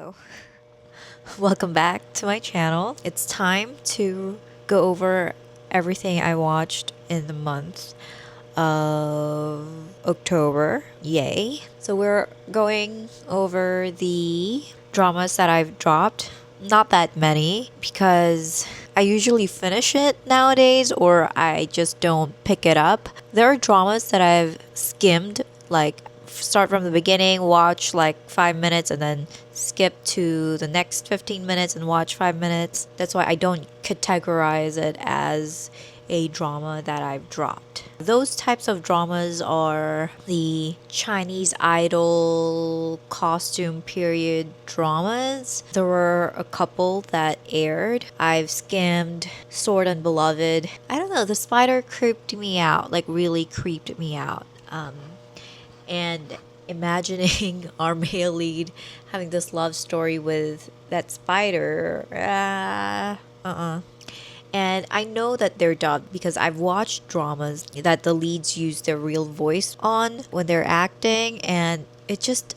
Hello. Welcome back to my channel. It's time to go over everything I watched in the month of October. Yay. So we're going over the dramas that I've dropped. Not that many because I usually finish it nowadays or I just don't pick it up. There are dramas that I've skimmed, like start from the beginning, watch like 5 minutes, and then skip to the next 15 minutes and watch 5 minutes. That's why I don't categorize it as a drama that I've dropped. Those types of dramas are the Chinese idol costume period dramas. There were a couple that aired. I've skimmed Sword and Beloved. I don't know, the spider creeped me out, like really creeped me out. And imagining our male lead having this love story with that spider, and I know that they're dubbed because I've watched dramas that the leads use their real voice on when they're acting, and it just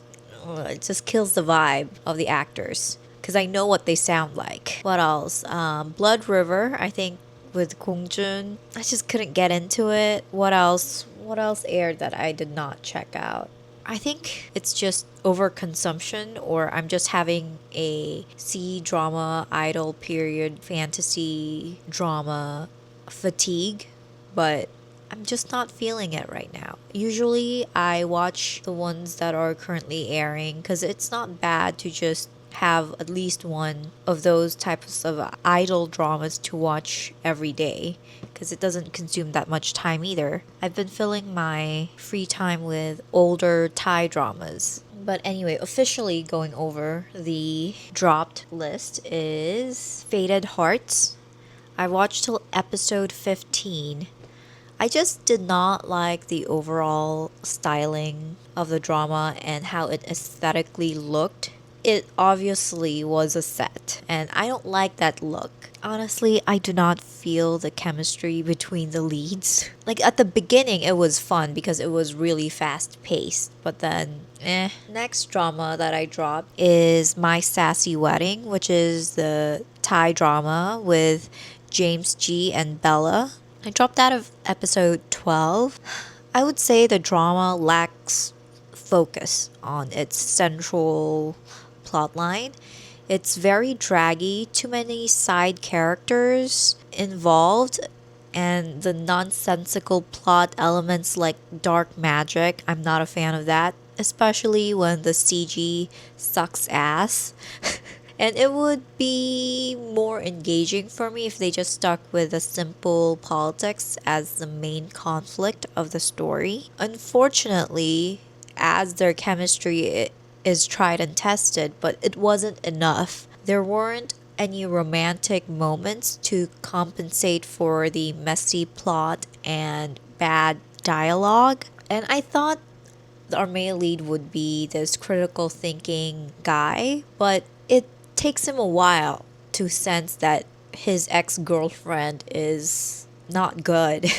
kills the vibe of the actors because I know what they sound like. What else? Blood River, I think, with Kung Jun. I just couldn't get into it. What else? What else aired that I did not check out? I think it's just overconsumption, or I'm just having a C drama, idol period, fantasy drama fatigue, but I'm just not feeling it right now. Usually, I watch the ones that are currently airing because it's not bad to just have at least one of those types of idol dramas to watch every day because it doesn't consume that much time either. I've been filling my free time with older Thai dramas. But anyway, officially going over the dropped list is Fated Hearts. I watched till episode 15. I just did not like the overall styling of the drama and how it aesthetically looked. It obviously was a set, and I don't like that look. Honestly, I do not feel the chemistry between the leads. Like at the beginning, it was fun because it was really fast paced, but then, Next drama that I dropped is My Sassy Wedding, which is the Thai drama with James G and Bella. I dropped out of episode 12. I would say the drama lacks focus on its central plotline. It's very draggy, too many side characters involved, and the nonsensical plot elements like dark magic. I'm not a fan of that, especially when the CG sucks ass. And it would be more engaging for me if they just stuck with the simple politics as the main conflict of the story. Unfortunately, as their chemistry is tried and tested, but it wasn't enough. There weren't any romantic moments to compensate for the messy plot and bad dialogue. And I thought our male lead would be this critical thinking guy, but it takes him a while to sense that his ex girlfriend is not good.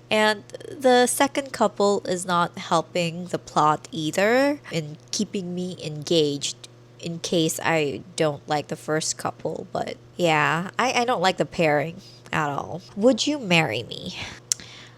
And the second couple is not helping the plot either in keeping me engaged in case I don't like the first couple. But yeah, I don't like the pairing at all. Would You Marry Me?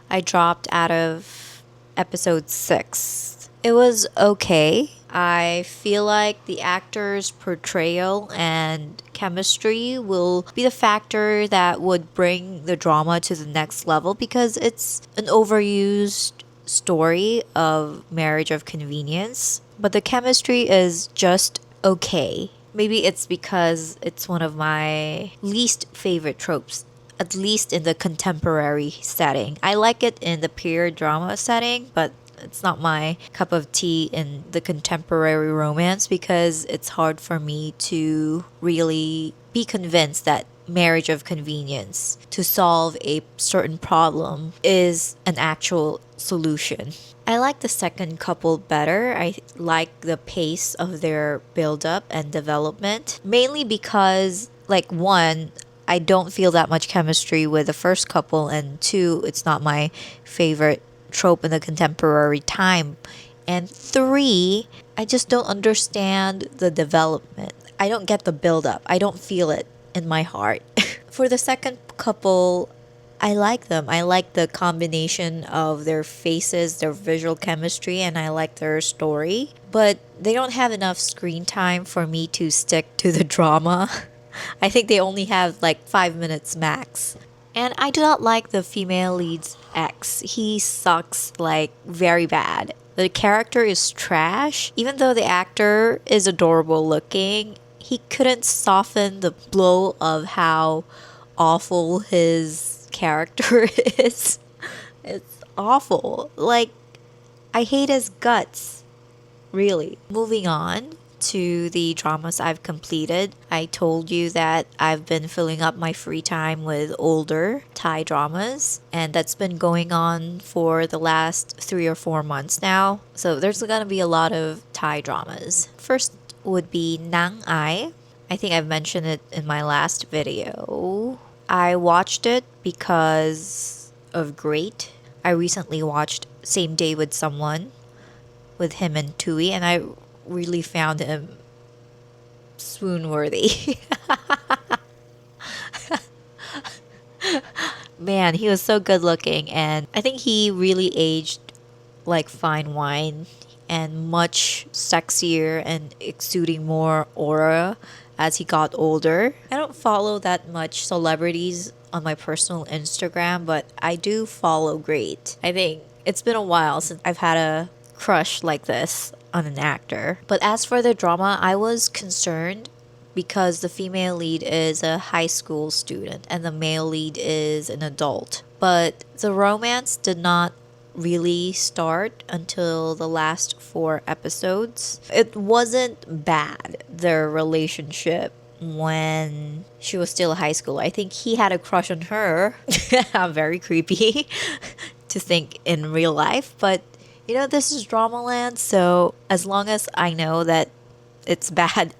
I dropped out of episode 6. It was okay. I feel like the actor's portrayal and chemistry will be the factor that would bring the drama to the next level because it's an overused story of marriage of convenience. But the chemistry is just okay. Maybe it's because it's one of my least favorite tropes, at least in the contemporary setting. I like it in the period drama setting, but it's not my cup of tea in the contemporary romance because it's hard for me to really be convinced that marriage of convenience to solve a certain problem is an actual solution. I like the second couple better. I like the pace of their build up and development, mainly because, like, one, I don't feel that much chemistry with the first couple, and two, it's not my favorite trope in the contemporary time. And three, I just don't understand the development. I don't get the build up. I don't feel it in my heart. For the second couple, I like them. I like the combination of their faces, their visual chemistry, and I like their story. But they don't have enough screen time for me to stick to the drama. I think they only have like 5 minutes max. And I do not like the female lead's ex. He sucks like very bad. The character is trash. Even though the actor is adorable looking, he couldn't soften the blow of how awful his character is. It's awful. Like, I hate his guts. Really. Moving on to the dramas I've completed. I told you that I've been filling up my free time with older Thai dramas, and that's been going on for the last 3 or 4 months now. So there's gonna be a lot of Thai dramas. First would be Nang Ai. I think I've mentioned it in my last video. I watched it because of Great. I recently watched Same Day with Someone with him and Tui, and I really found him swoon worthy. Man, he was so good looking, and I think he really aged like fine wine and much sexier and exuding more aura as he got older. I don't follow that much celebrities on my personal Instagram, but I do follow Great. I think it's been a while since I've had a crush like this on an actor. But as for the drama, I was concerned because the female lead is a high school student and the male lead is an adult. But the romance did not really start until the last 4 episodes. It wasn't bad, their relationship, when she was still high school. I think he had a crush on her. Very creepy to think in real life, but you know, this is Dramaland, so as long as I know that it's bad,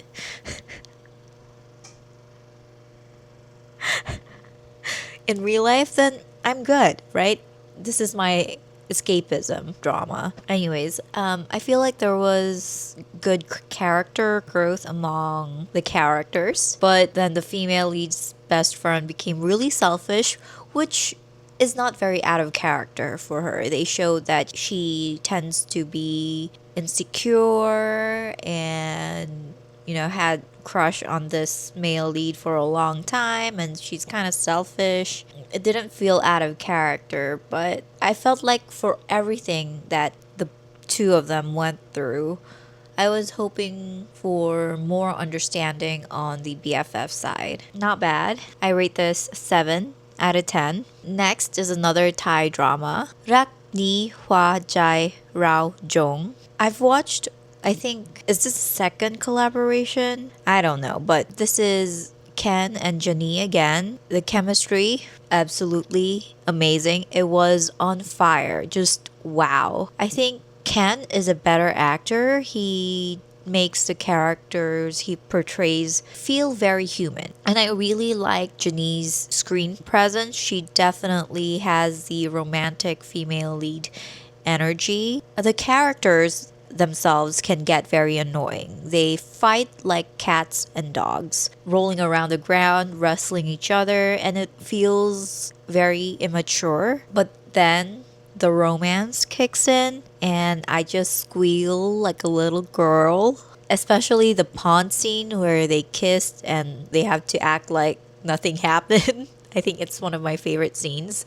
in real life, then I'm good, right? This is my escapism drama. Anyways, I feel like there was good character growth among the characters, but then the female lead's best friend became really selfish, which is not very out of character for her. They showed that she tends to be insecure and, you know, had crush on this male lead for a long time, and she's kind of selfish. It didn't feel out of character, but I felt like for everything that the two of them went through, I was hoping for more understanding on the BFF side. Not bad. I rate this 7 out of 10. Next is another Thai drama, Rak Ni Hwa Jai Rao Jong. I've watched, I think, is this second collaboration? I don't know, but this is Ken and Janie again. The chemistry, absolutely amazing. It was on fire. Just wow. I think Ken is a better actor. He makes the characters he portrays feel very human. And I really like Janie's screen presence. She definitely has the romantic female lead energy. The characters themselves can get very annoying. They fight like cats and dogs, rolling around the ground, wrestling each other, and it feels very immature. But then the romance kicks in and I just squeal like a little girl. Especially the pond scene where they kissed and they have to act like nothing happened. I think it's one of my favorite scenes.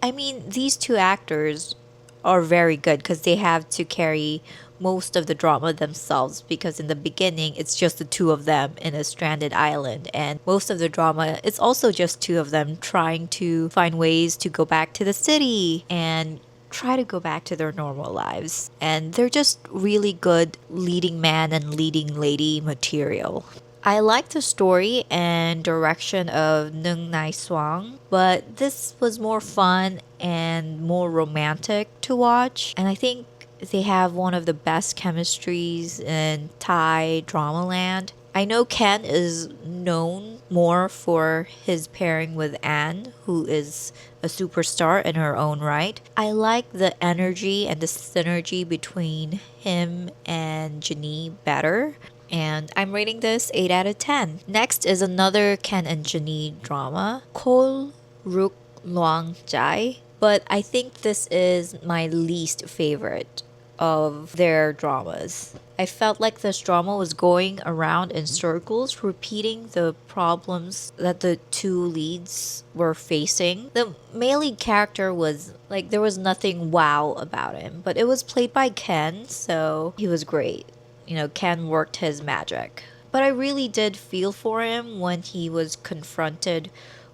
I mean, these two actors are very good because they have to carry most of the drama themselves, because in the beginning it's just the two of them in a stranded island, and most of the drama it's also just two of them trying to find ways to go back to the city and try to go back to their normal lives. And they're just really good leading man and leading lady material. I like the story and direction of Nung Nai Swang, but this was more fun and more romantic to watch. And I think they have one of the best chemistries in Thai drama land. I know Ken is known more for his pairing with Anne, who is a superstar in her own right. I like the energy and the synergy between him and Janine better. And I'm rating this 8 out of 10. Next is another Ken and Janine drama, Kol Ruk Loang Jai. But I think this is my least favorite of their dramas. I felt like this drama was going around in circles, repeating the problems that the two leads were facing. The male lead character was like, there was nothing wow about him, but it was played by Ken, so he was great. You know, Ken worked his magic. But I really did feel for him when he was confronted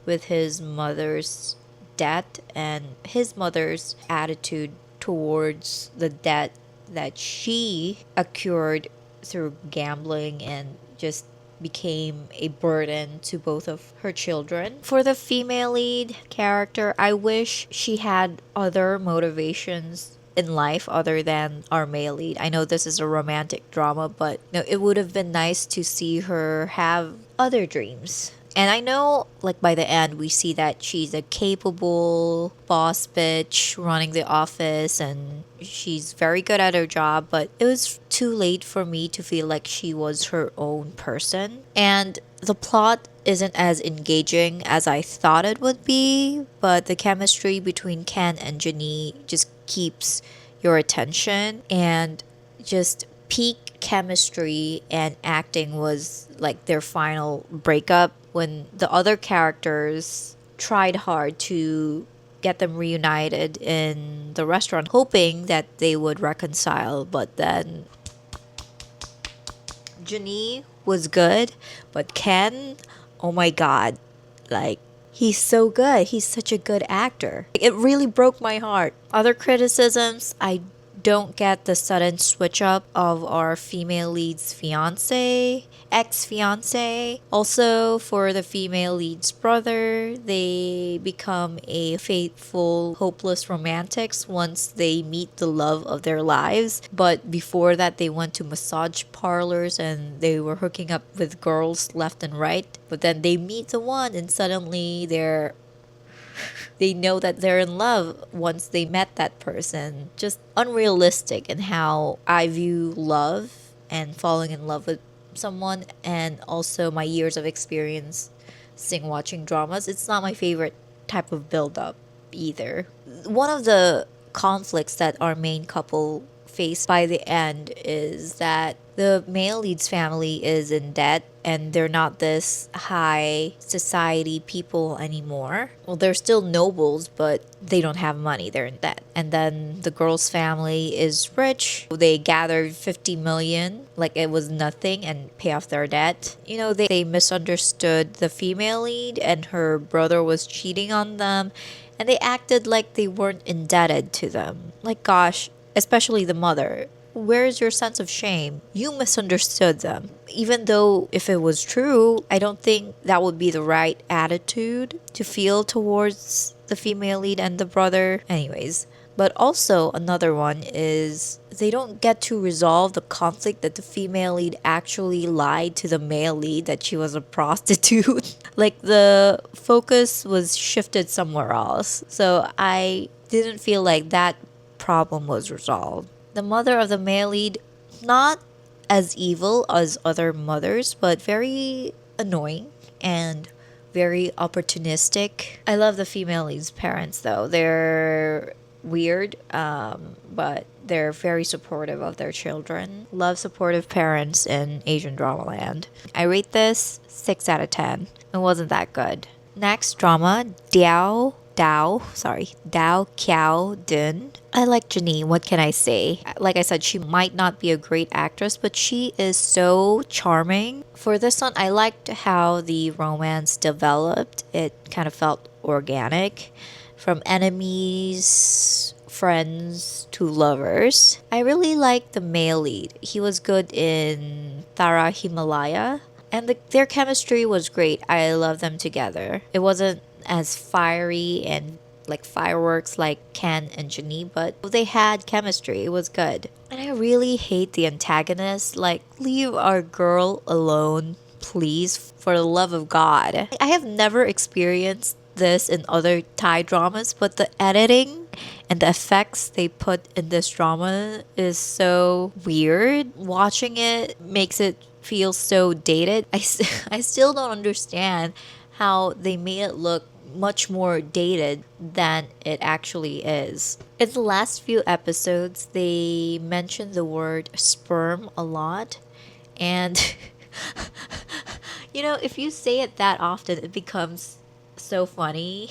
with his mother's debt and his mother's attitude towards the debt that she accrued through gambling and just became a burden to both of her children. For the female lead character, I wish she had other motivations in life other than our male lead. I know this is a romantic drama, but you know, it would have been nice to see her have other dreams. And I know, like, by the end, we see that she's a capable boss bitch running the office and she's very good at her job, but it was too late for me to feel like she was her own person. And the plot isn't as engaging as I thought it would be, but the chemistry between Ken and Jenny just keeps your attention, and just peak chemistry and acting was like their final breakup when the other characters tried hard to get them reunited in the restaurant, hoping that they would reconcile. But then Janine was good, but Ken, oh my god, like, he's so good. He's such a good actor. It really broke my heart. Other criticisms, I don't get the sudden switch up of our female lead's fiance, ex-fiance. Also, for the female lead's brother, they become a faithful, hopeless romantics once they meet the love of their lives. But before that, they went to massage parlors and they were hooking up with girls left and right. But then they meet the one and suddenly they know that they're in love once they met that person. Just unrealistic in how I view love and falling in love with someone, and also my years of experience seeing watching dramas. It's not my favorite type of build up either. One of the conflicts that our main couple face by the end is that the male lead's family is in debt and they're not this high society people anymore. Well, they're still nobles, but they don't have money. They're in debt. And then the girl's family is rich. They gathered 50 million like it was nothing and pay off their debt. You know, they misunderstood the female lead and her brother was cheating on them. And they acted like they weren't indebted to them. Like, gosh, especially the mother. Where's your sense of shame? You misunderstood them. Even though if it was true, I don't think that would be the right attitude to feel towards the female lead and the brother. Anyways, but also another one is they don't get to resolve the conflict that the female lead actually lied to the male lead that she was a prostitute. Like, the focus was shifted somewhere else. So I didn't feel like that problem was resolved. The mother of the male lead, not as evil as other mothers, but very annoying and very opportunistic. I love the female lead's parents though. They're weird, but they're very supportive of their children. Love supportive parents in Asian drama land. I rate this 6 out of 10. It wasn't that good. Next drama, Dao Kiao Dun. I like Janine, what can I say? Like I said, she might not be a great actress, but she is so charming. For this one, I liked how the romance developed. It kind of felt organic. From enemies, friends, to lovers. I really liked the male lead. He was good in Tara Himalaya. And their chemistry was great. I love them together. It wasn't as fiery and like fireworks like Ken and Janine, but they had chemistry. It was good. And I really hate the antagonist. Like, leave our girl alone, please, for the love of God. I have never experienced this in other Thai dramas, but the editing and the effects they put in this drama is so weird. Watching it makes it feel so dated. I still don't understand how they made it look much more dated than it actually is. In the last few episodes, they mentioned the word sperm a lot. And, if you say it that often, it becomes so funny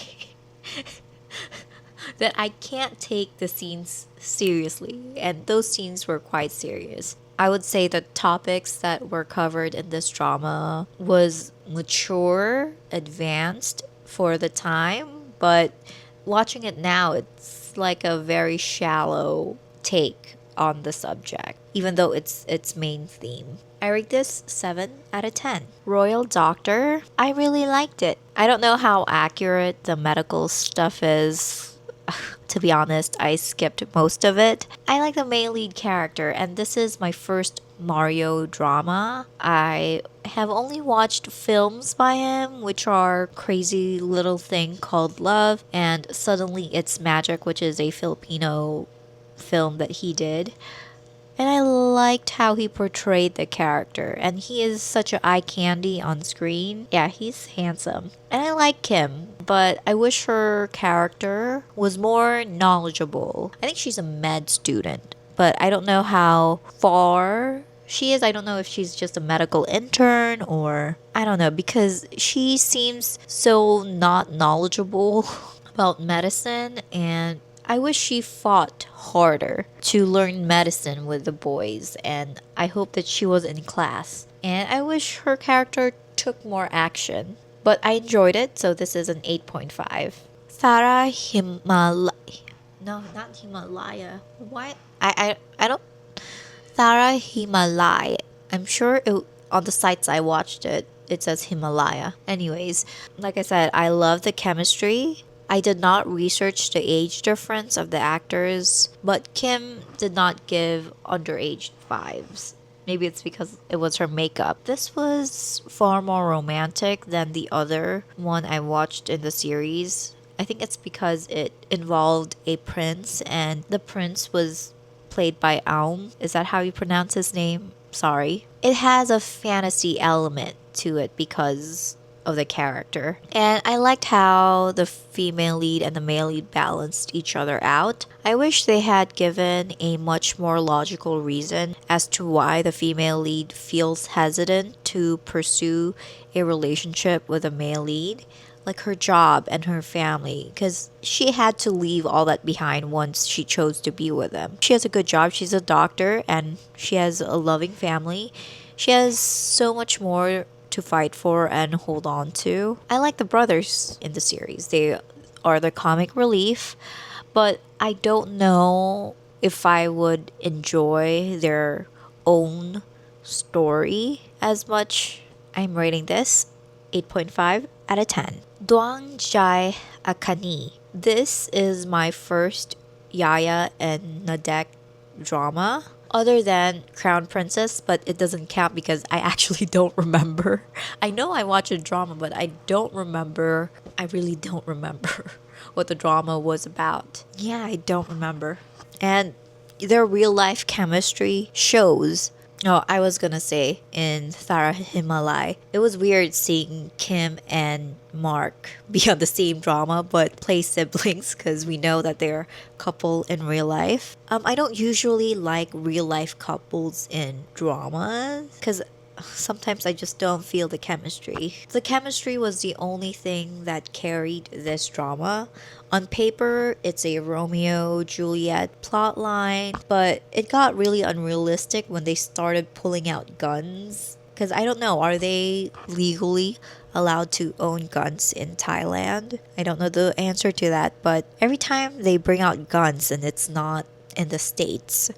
that I can't take the scenes seriously. And those scenes were quite serious. I would say the topics that were covered in this drama was mature, advanced for the time, but watching it now, it's like a very shallow take on the subject, even though it's its main theme. I rate this 7 out of 10. Royal Doctor, I really liked it. I don't know how accurate the medical stuff is. To be honest, I skipped most of it. I like the main lead character, and this is my first Mario drama. I have only watched films by him, which are Crazy Little Thing Called Love and Suddenly It's Magic, which is a Filipino film that he did. And I liked how he portrayed the character. And he is such an eye candy on screen. Yeah, he's handsome. And I like Kim, but I wish her character was more knowledgeable. I think she's a med student, but I don't know how far she is. I don't know if she's just a medical intern or I don't know, because she seems so not knowledgeable about medicine, and I wish she fought harder to learn medicine with the boys, and I hope that she was in class. And I wish her character took more action. But I enjoyed it, so this is an 8.5. Thara Himalaya. No, not Himalaya. Why? I don't. Thara Himalaya. I'm sure on the sites I watched it, it says Himalaya. Anyways, like I said, I love the chemistry. I did not research the age difference of the actors, but Kim did not give underage vibes. Maybe it's because it was her makeup. This was far more romantic than the other one I watched in the series. I think it's because it involved a prince, and the prince was played by Aum. Is that how you pronounce his name? Sorry. It has a fantasy element to it because of the character. And I liked how the female lead and the male lead balanced each other out. I wish they had given a much more logical reason as to why the female lead feels hesitant to pursue a relationship with a male lead, like her job and her family, because she had to leave all that behind once she chose to be with them. She has a good job, she's a doctor, and she has a loving family. She has so much more to fight for and hold on to. I like the brothers in the series. They are the comic relief, but I don't know if I would enjoy their own story as much. I'm rating this 8.5 out of 10. Doang Jai Akani. This is my first Yaya and Nadek drama other than Crown Princess, but it doesn't count because I actually don't remember. I know I watched a drama, but I really don't remember what the drama was about. Yeah, I don't remember. And their real life chemistry shows. Oh, I was gonna say in Thara Himalaya, it was weird seeing Kim and Mark be on the same drama but play siblings because we know that they're a couple in real life. I don't usually like real life couples in dramas because sometimes I just don't feel the chemistry. The chemistry was the only thing that carried this drama. On paper, it's a Romeo Juliet plotline, but it got really unrealistic when they started pulling out guns. Because I don't know, are they legally allowed to own guns in Thailand? I don't know the answer to that, but every time they bring out guns and it's not in the States,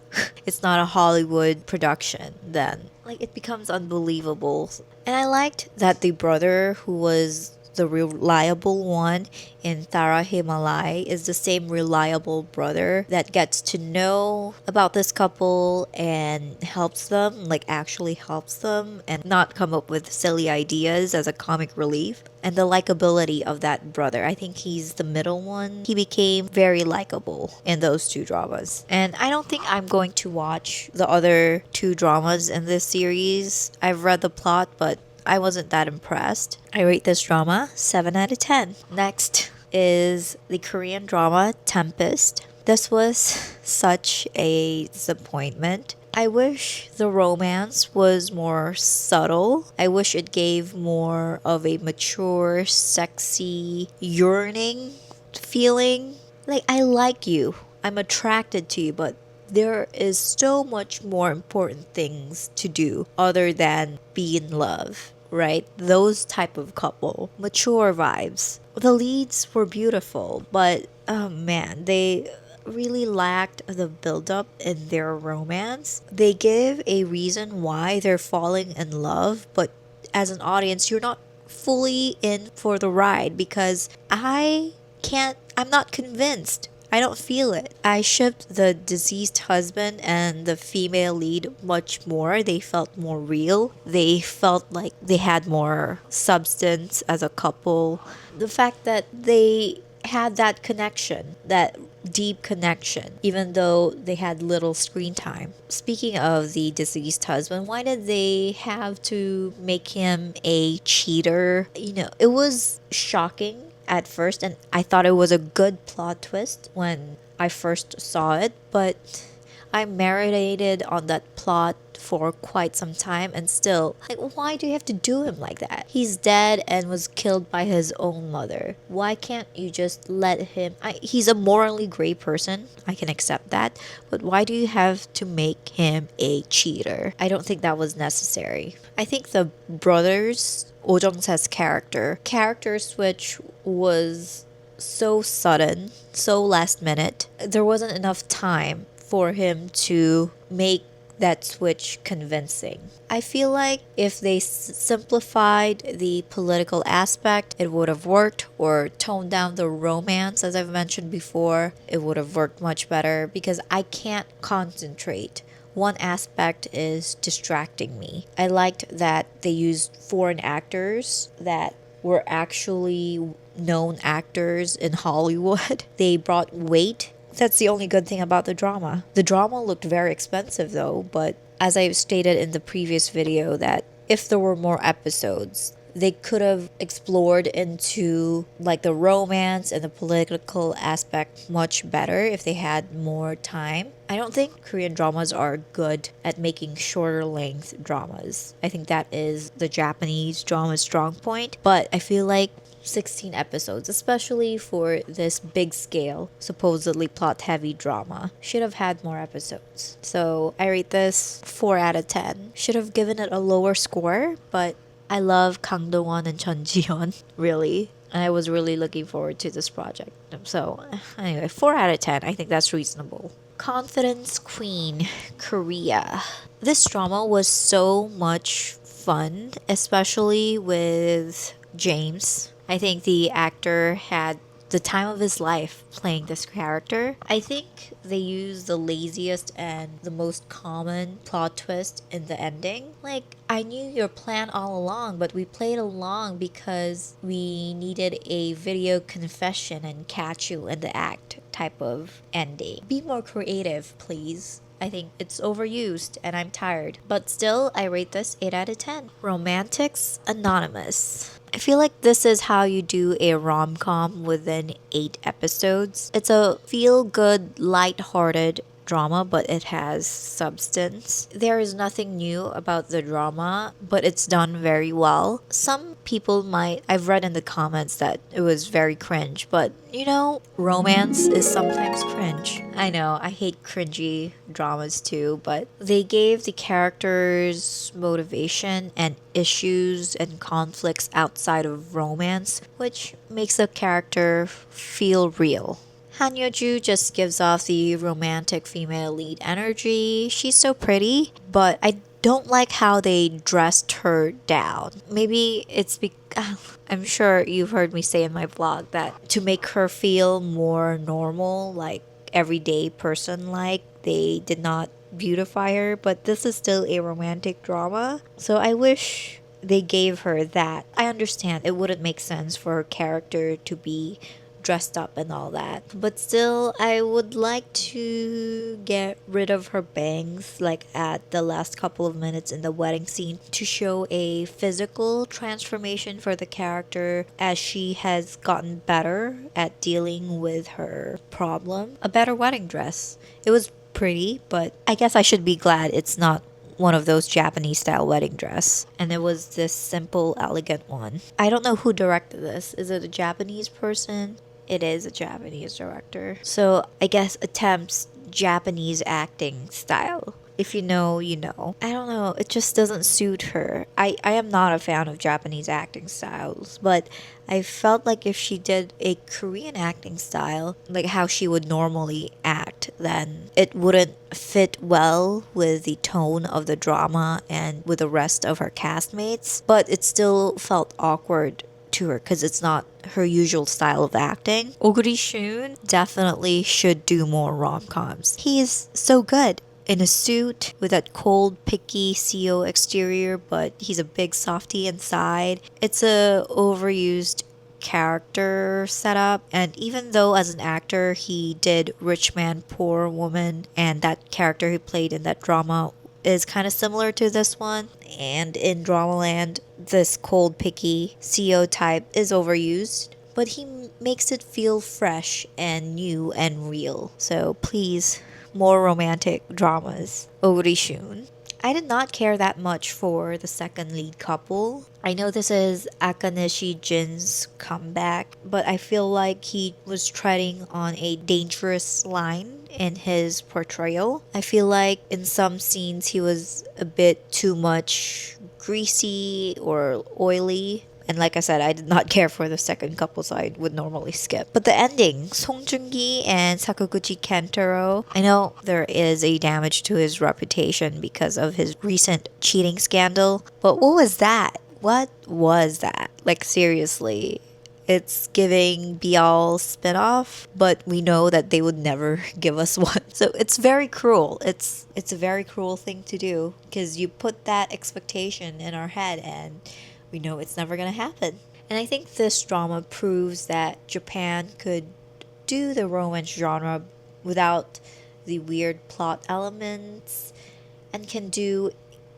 it's not a Hollywood production, then like it becomes unbelievable. And I liked that the brother who was the reliable one in Tara Himalay is the same reliable brother that gets to know about this couple and helps them, like actually helps them, and not come up with silly ideas as a comic relief. And the likability of that brother, I think he's the middle one. He became very likable in those two dramas. And I don't think I'm going to watch the other two dramas in this series. I've read the plot, but I wasn't that impressed. I rate this drama 7 out of 10. Next is the Korean drama Tempest. This was such a disappointment. I wish the romance was more subtle. I wish it gave more of a mature, sexy, yearning feeling. Like, I like you, I'm attracted to you, but there is so much more important things to do other than be in love, right? Those type of couple, mature vibes. The leads were beautiful, but oh man, they really lacked the build-up in their romance. They give a reason why they're falling in love, but as an audience, you're not fully in for the ride because I'm not convinced. I don't feel it. I shipped the deceased husband and the female lead much more. They felt more real. They felt like they had more substance as a couple. The fact that they had that connection, that deep connection, even though they had little screen time. Speaking of the deceased husband, why did they have to make him a cheater? It was shocking at first, and I thought it was a good plot twist when I first saw it, but I marinated on that plot for quite some time, and still, like, why do you have to do him like that? He's dead and was killed by his own mother. Why can't you just let him? He's a morally gray person, I can accept that, but why do you have to make him a cheater? I don't think that was necessary. I think the brothers, Oh Jung-se's character switch was so sudden, so last minute. There wasn't enough time for him to make that switch convincing. I feel like if they simplified the political aspect, it would have worked, or toned down the romance, as I've mentioned before, it would have worked much better because I can't concentrate. One aspect is distracting me. I liked that they used foreign actors that were actually known actors in Hollywood. They brought weight. That's the only good thing about the drama. The drama looked very expensive though, but as I stated in the previous video, that if there were more episodes, they could have explored into like the romance and the political aspect much better if they had more time. I don't think Korean dramas are good at making shorter length dramas. I think that is the Japanese drama's strong point, but I feel like 16 episodes, especially for this big scale, supposedly plot heavy drama, should have had more episodes. So I rate this 4 out of 10. Should have given it a lower score, but I love Kang Do-won and Chun Ji-yeon, really. And I was really looking forward to this project. So anyway, 4 out of 10. I think that's reasonable. Confidence Queen, Korea. This drama was so much fun, especially with James. I think the actor had the time of his life playing this character. I think they used the laziest and the most common plot twist in the ending. Like, I knew your plan all along, but we played along because we needed a video confession and catch you in the act type of ending. Be more creative, please. I think it's overused and I'm tired. But still, I rate this 8 out of 10. Romantics Anonymous. I feel like this is how you do a rom-com within 8 episodes. It's a feel-good, light-hearted drama, but it has substance. There is nothing new about the drama, but it's done very well. Some people I've read in the comments that it was very cringe, but romance is sometimes cringe. I know, I hate cringy dramas too, but they gave the characters motivation and issues and conflicts outside of romance, which makes the character feel real. Han Yeoju just gives off the romantic female lead energy. She's so pretty, but I don't like how they dressed her down. Maybe it's because I'm sure you've heard me say in my vlog that to make her feel more normal, like everyday person like, they did not beautify her, but this is still a romantic drama. So I wish they gave her that. I understand it wouldn't make sense for her character to be dressed up and all that. But still, I would like to get rid of her bangs, like at the last couple of minutes in the wedding scene, to show a physical transformation for the character as she has gotten better at dealing with her problem. A better wedding dress. It was pretty, but I guess I should be glad it's not one of those Japanese style wedding dress. And it was this simple, elegant one. I don't know who directed this. Is it a Japanese person? It is a Japanese director. So I guess attempts Japanese acting style. If you know, you know. I don't know. It just doesn't suit her. I am not a fan of Japanese acting styles, but I felt like if she did a Korean acting style, like how she would normally act, then it wouldn't fit well with the tone of the drama and with the rest of her castmates. But it still felt awkward to her because it's not her usual style of acting. Oguri Shun definitely should do more rom-coms. He is so good in a suit with that cold, picky CO exterior, but he's a big softy inside. It's a overused character setup, and even though as an actor he did Rich Man Poor Woman, and that character he played in that drama is kind of similar to this one, and in Dramaland this cold, picky CO type is overused, but he makes it feel fresh and new and real. So please, more romantic dramas. Oguri Shun. I did not care that much for the second lead couple. I know this is Akanishi Jin's comeback, but I feel like he was treading on a dangerous line in his portrayal. I feel like in some scenes he was a bit too much greasy or oily. And like I said, I did not care for the second couple, so I would normally skip. But the ending, Song Joong-ki and Sakaguchi Kentaro, I know there is a damage to his reputation because of his recent cheating scandal, but what was that? What was that? Like, seriously. It's giving Bial spinoff, but we know that they would never give us one. So it's very cruel. It's a very cruel thing to do because you put that expectation in our head and we know it's never going to happen. And I think this drama proves that Japan could do the romance genre without the weird plot elements and can do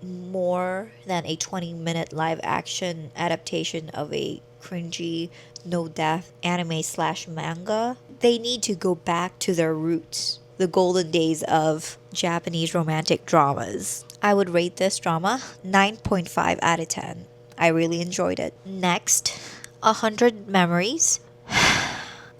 more than a 20-minute live action adaptation of a cringy, no death anime slash manga. They need to go back to their roots, the golden days of Japanese romantic dramas. I would rate this drama 9.5 out of 10. I really enjoyed it. Next, 100 Memories.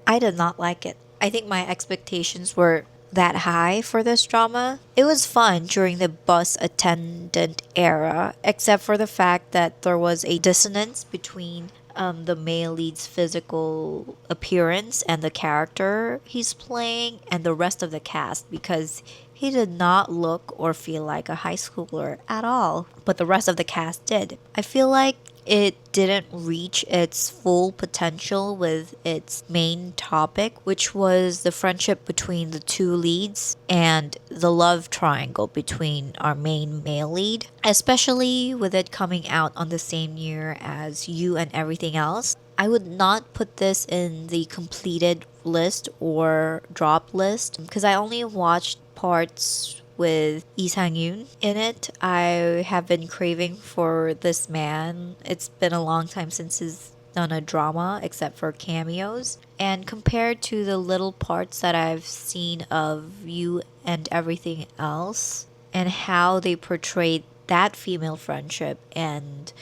I did not like it. I think my expectations were that high for this drama. It was fun during the bus attendant era, except for the fact that there was a dissonance between the male lead's physical appearance and the character he's playing and the rest of the cast, because he did not look or feel like a high schooler at all, but the rest of the cast did. I feel like it didn't reach its full potential with its main topic, which was the friendship between the two leads and the love triangle between our main male lead, especially with it coming out on the same year as You and Everything Else. I would not put this in the completed list or drop list because I only watched parts with Lee Sang-yoon in it. I have been craving for this man. It's been a long time since he's done a drama except for cameos. And compared to the little parts that I've seen of You and Everything Else and how they portrayed that female friendship and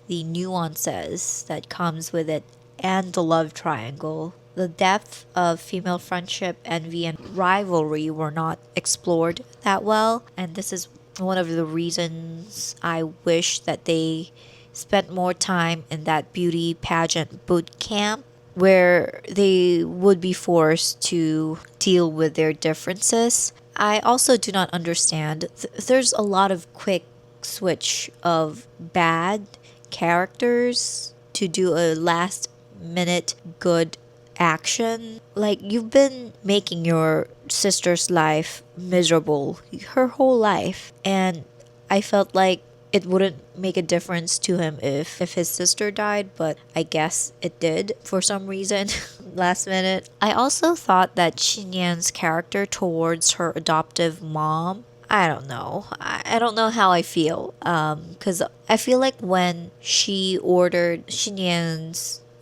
the nuances that comes with it and the love triangle, the depth of female friendship, envy, and rivalry were not explored that well. And this is one of the reasons I wish that they spent more time in that beauty pageant boot camp where they would be forced to deal with their differences. I also do not understand. There's a lot of quick switch of bad characters to do a last minute good action. Like, you've been making your sister's life miserable her whole life, and I felt like it wouldn't make a difference to him if his sister died, but I guess it did for some reason last minute. I also thought that Shinyan's character towards her adoptive mom, I don't know. I don't know how I feel. Because I feel like when Shinyan's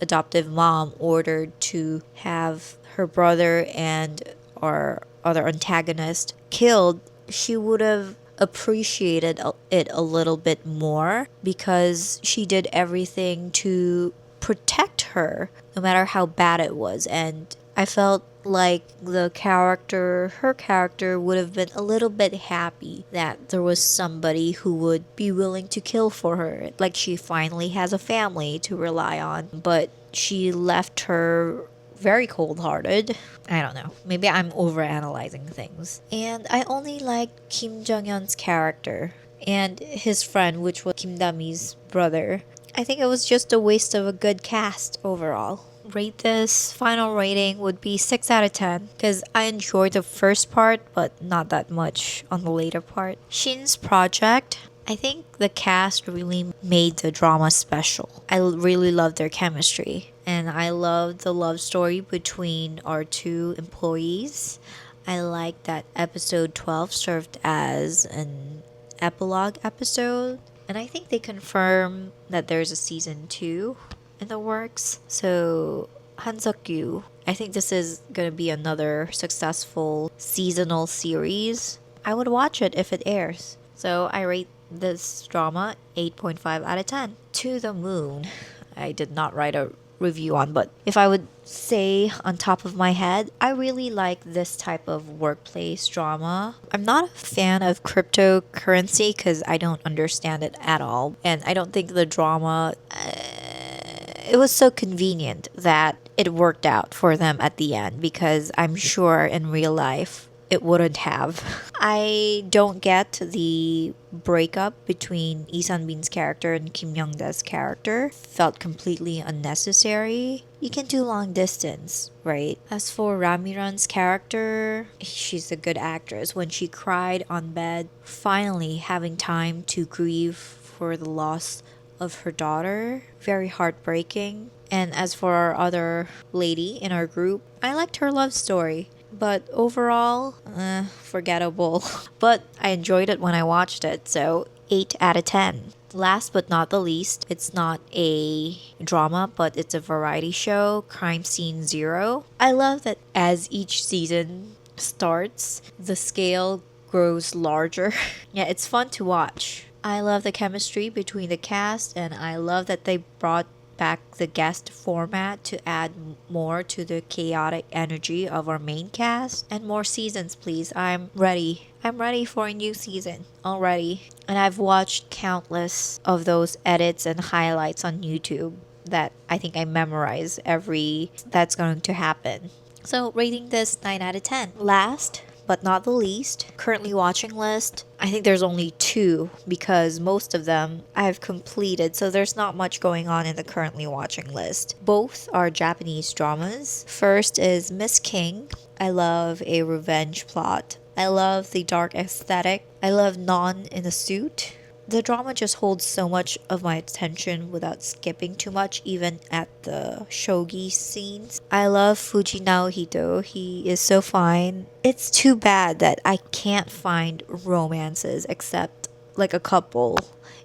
adoptive mom ordered to have her brother and our other antagonist killed, she would have appreciated it a little bit more, because she did everything to protect her no matter how bad it was. And I felt like her character would have been a little bit happy that there was somebody who would be willing to kill for her. Like, she finally has a family to rely on, but she left her very cold hearted. I don't know. Maybe I'm overanalyzing things. And I only liked Kim Jong Un's character and his friend, which was Kim Dami's brother. I think it was just a waste of a good cast overall. Rate this, final rating would be 6 out of 10, because I enjoyed the first part but not that much on the later part. Shin's project, I think the cast really made the drama special. I really loved their chemistry, and I loved the love story between our two employees. I like that episode 12 served as an epilogue episode, and I think they confirm that there's a season 2 in the works. So, Han Seok-yu, I think this is gonna be another successful seasonal series. I would watch it if it airs. So I rate this drama 8.5 out of 10. To the Moon, I did not write a review on, but if I would say on top of my head, I really like this type of workplace drama. I'm not a fan of cryptocurrency because I don't understand it at all, and I don't think the drama it was so convenient that it worked out for them at the end, because I'm sure in real life it wouldn't have. I don't get the breakup between Lee Sun-bin's character and Kim Young-da's character. Felt completely unnecessary. You can do long distance, right? As for Ramiran's character, she's a good actress. When she cried on bed, finally having time to grieve for the loss of her daughter, very heartbreaking. And as for our other lady in our group, I liked her love story, but overall, forgettable. But I enjoyed it when I watched it, so 8 out of 10. Last but not the least, it's not a drama, but it's a variety show, Crime Scene Zero. I love that as each season starts, the scale grows larger. Yeah, it's fun to watch. I love the chemistry between the cast, and I love that they brought back the guest format to add more to the chaotic energy of our main cast. And more seasons, please. I'm ready. I'm ready for a new season already. And I've watched countless of those edits and highlights on YouTube that I think I memorize every that's going to happen. So rating this 9 out of 10. Last but not the least, currently watching list. I think there's only 2 because most of them I've completed, so there's not much going on in the currently watching list. Both are Japanese dramas. First is Miss King. I love a revenge plot. I love the dark aesthetic. I love Non in a suit. The drama just holds so much of my attention without skipping too much, even at the shogi scenes. I love Fuji Naohito. He is so fine. It's too bad that I can't find romances except like a couple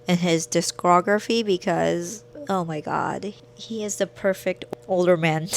in his discography, because, oh my god, he is the perfect older man.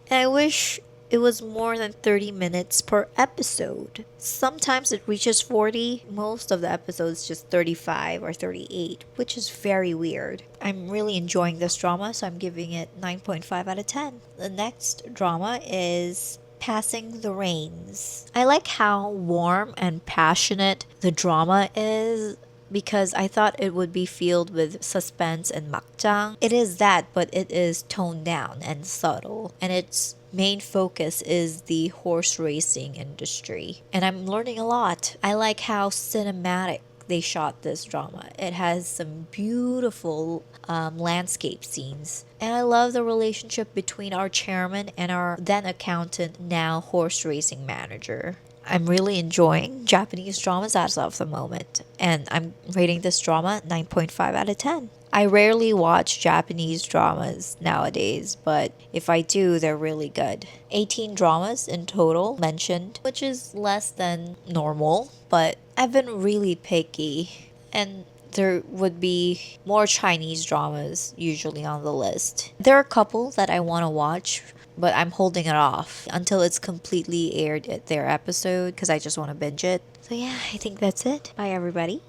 I wish it was more than 30 minutes per episode. Sometimes it reaches 40. Most of the episodes just 35 or 38, which is very weird. I'm really enjoying this drama, so I'm giving it 9.5 out of 10. The next drama is Passing the Rains. I like how warm and passionate the drama is, because I thought it would be filled with suspense and makjang. It is that, but it is toned down and subtle, and it's main focus is the horse racing industry. And I'm learning a lot. I like how cinematic they shot this drama. It has some beautiful landscape scenes. And I love the relationship between our chairman and our then accountant, now horse racing manager. I'm really enjoying Japanese dramas as of the moment, and I'm rating this drama 9.5 out of 10. I rarely watch Japanese dramas nowadays, but if I do, they're really good. 18 dramas in total mentioned, which is less than normal, but I've been really picky, and there would be more Chinese dramas usually on the list. There are a couple that I want to watch, but I'm holding it off until it's completely aired at their episode because I just want to binge it. So yeah, I think that's it. Bye everybody.